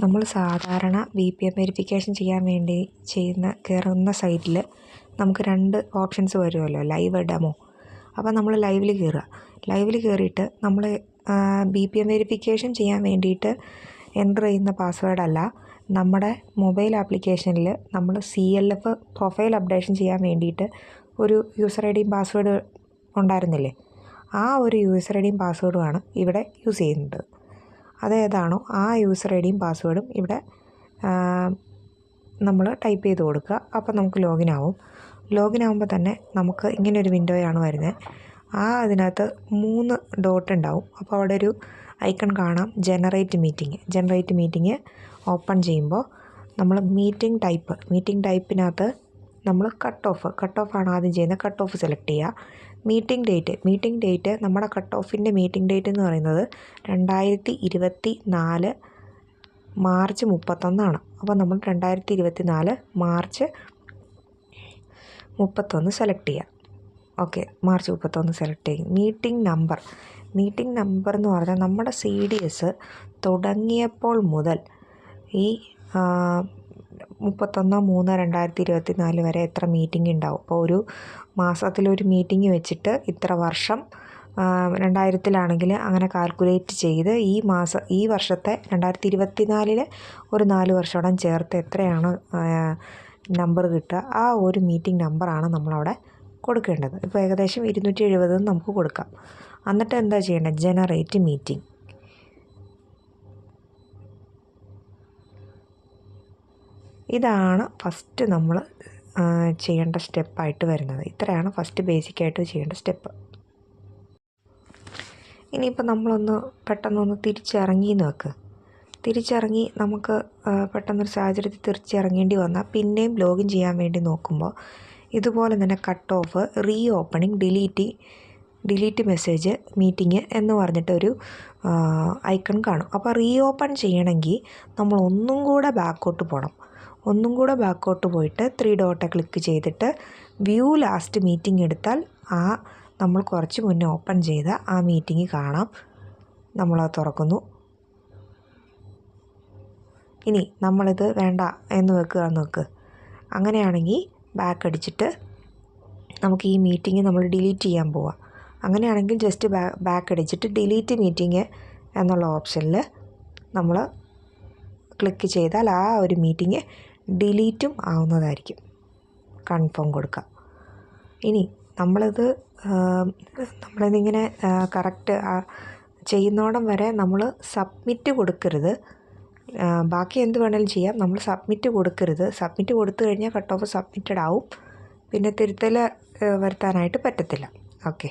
നമ്മൾ സാധാരണ VPN verification ചെയ്യാൻ വേണ്ടി കയറുന്ന സൈറ്റിൽ നമുക്ക് 2 ഓപ്ഷൻസ് വരുമല്ലോ, ലൈവ്, ഡെമോ. അപ്പോൾ നമ്മൾ ലൈവിൽ കയറുക. ലൈവിൽ കയറിയിട്ട് നമ്മൾ VPN വെരിഫിക്കേഷൻ ചെയ്യാൻ വേണ്ടിയിട്ട് എൻ്റർ ചെയ്യുന്ന പാസ്വേഡല്ല, നമ്മുടെ മൊബൈൽ ആപ്ലിക്കേഷനിൽ നമ്മൾ CLF പ്രൊഫൈൽ അപ്ഡേഷൻ ചെയ്യാൻ വേണ്ടിയിട്ട് ഒരു യൂസർ ഐ ഡിയും പാസ്വേഡ് ഉണ്ടായിരുന്നില്ലേ, ആ ഒരു യൂസർ ഐ ഡിയും പാസ്വേഡുമാണ് ഇവിടെ യൂസ് ചെയ്യുന്നത്. അതേതാണോ ആ യൂസർ ഐ ഡിയും പാസ്വേഡും ഇവിടെ നമ്മൾ ടൈപ്പ് ചെയ്ത് കൊടുക്കുക. അപ്പോൾ നമുക്ക് ലോഗിൻ ആവും. ലോഗിൻ ആകുമ്പോൾ തന്നെ നമുക്ക് ഇങ്ങനൊരു വിൻഡോയാണ് വരുന്നത്. അതിനകത്ത് 3 ഡോട്ട് ഉണ്ടാവും. അപ്പോൾ അവിടെ ഒരു ഐക്കൺ കാണാം, ജനറേറ്റ് മീറ്റിംഗ് ഓപ്പൺ ചെയ്യുമ്പോൾ നമ്മൾ മീറ്റിംഗ് ടൈപ്പിനകത്ത് നമ്മൾ കട്ട് ഓഫാണ് ആദ്യം ചെയ്യുന്നത്. കട്ട് ഓഫ് സെലക്ട് ചെയ്യുക. മീറ്റിംഗ് ഡേറ്റ് നമ്മുടെ കട്ട് ഓഫിൻ്റെ മീറ്റിംഗ് ഡേറ്റ് എന്ന് പറയുന്നത് 2024 മാർച്ച് 31 അപ്പോൾ നമ്മൾ 2024 മാർച്ച് 31 സെലക്ട് ചെയ്യുക. ഓക്കെ, മാർച്ച് 31 സെലക്ട് ചെയ്യും. മീറ്റിംഗ് നമ്പർ എന്ന് പറഞ്ഞാൽ നമ്മുടെ CDS തുടങ്ങിയപ്പോൾ മുതൽ ഈ 31/3/2024 വരെ എത്ര മീറ്റിംഗ് ഉണ്ടാവും. അപ്പോൾ ഒരു മാസത്തിലൊരു മീറ്റിംഗ് വെച്ചിട്ട് ഇത്ര വർഷം 2000-ലാണെങ്കിൽ അങ്ങനെ കാൽക്കുലേറ്റ് ചെയ്ത് ഈ വർഷത്തെ 2024 ഒരു 4 വർഷത്തോളം ചേർത്ത് എത്രയാണ് നമ്പർ കിട്ടുക, ആ ഒരു മീറ്റിംഗ് നമ്പറാണ് നമ്മളവിടെ കൊടുക്കേണ്ടത്. ഇപ്പോൾ ഏകദേശം 270 നമുക്ക് കൊടുക്കാം. എന്നിട്ട് എന്താ ചെയ്യേണ്ടത്, ജനറേറ്റ് മീറ്റിംഗ്. ഇതാണ് ഫസ്റ്റ് നമ്മൾ ചെയ്യേണ്ട സ്റ്റെപ്പായിട്ട് വരുന്നത്. ഇത്രയാണ് ഫസ്റ്റ് ബേസിക്കായിട്ട് ചെയ്യേണ്ട സ്റ്റെപ്പ്. ഇനിയിപ്പോൾ നമ്മളൊന്ന് പെട്ടെന്നൊന്ന് തിരിച്ചിറങ്ങിയെന്ന് വെക്ക്. തിരിച്ചിറങ്ങി നമുക്ക് പെട്ടെന്നൊരു സാഹചര്യത്തിൽ തിരിച്ചിറങ്ങേണ്ടി വന്നാൽ പിന്നെയും ലോഗിൻ ചെയ്യാൻ വേണ്ടി നോക്കുമ്പോൾ ഇതുപോലെ തന്നെ cut off, re opening, delete message, meeting എന്ന് പറഞ്ഞിട്ടൊരു ഐക്കൺ കാണും. അപ്പോൾ റീ ഓപ്പൺ ചെയ്യണമെങ്കിൽ നമ്മൾ ഒന്നും കൂടെ ബാക്കോട്ട് പോയിട്ട് 3 ഡോട്ട് ക്ലിക്ക് ചെയ്തിട്ട് വ്യൂ ലാസ്റ്റ് മീറ്റിംഗ് എടുത്താൽ നമ്മൾ കുറച്ച് മുന്നേ ഓപ്പൺ ചെയ്ത ആ മീറ്റിംഗ് കാണാം. നമ്മളത് തുറക്കുന്നു. ഇനി നമ്മളിത് വേണ്ട എന്ന് വെക്കുക. അങ്ങനെയാണെങ്കിൽ ബാക്ക് അടിച്ചിട്ട് നമുക്ക് ഈ മീറ്റിംഗ് നമ്മൾ ഡിലീറ്റ് ചെയ്യാൻ പോവാം. അങ്ങനെയാണെങ്കിൽ ജസ്റ്റ് ബാക്ക് അടിച്ചിട്ട് ഡിലീറ്റ് മീറ്റിംഗ് എന്നുള്ള ഓപ്ഷനിൽ നമ്മൾ ക്ലിക്ക് ചെയ്താൽ ആ ഒരു മീറ്റിംഗ് ഡിലീറ്റും ആവുന്നതായിരിക്കും. കൺഫേം കൊടുക്കുക. ഇനി നമ്മളിതിങ്ങനെ കറക്റ്റ് ചെയ്യുന്നോടം വരെ നമ്മൾ സബ്മിറ്റ് കൊടുക്കരുത്. ബാക്കി എന്ത് വേണമെങ്കിലും ചെയ്യാം, നമ്മൾ സബ്മിറ്റ് കൊടുക്കരുത്. സബ്മിറ്റ് കൊടുത്തു കഴിഞ്ഞാൽ കട്ട് ഓഫ് സബ്മിറ്റഡ് ആവും, പിന്നെ തിരുത്തൽ വരുത്താനായിട്ട് പറ്റത്തില്ല. ഓക്കെ.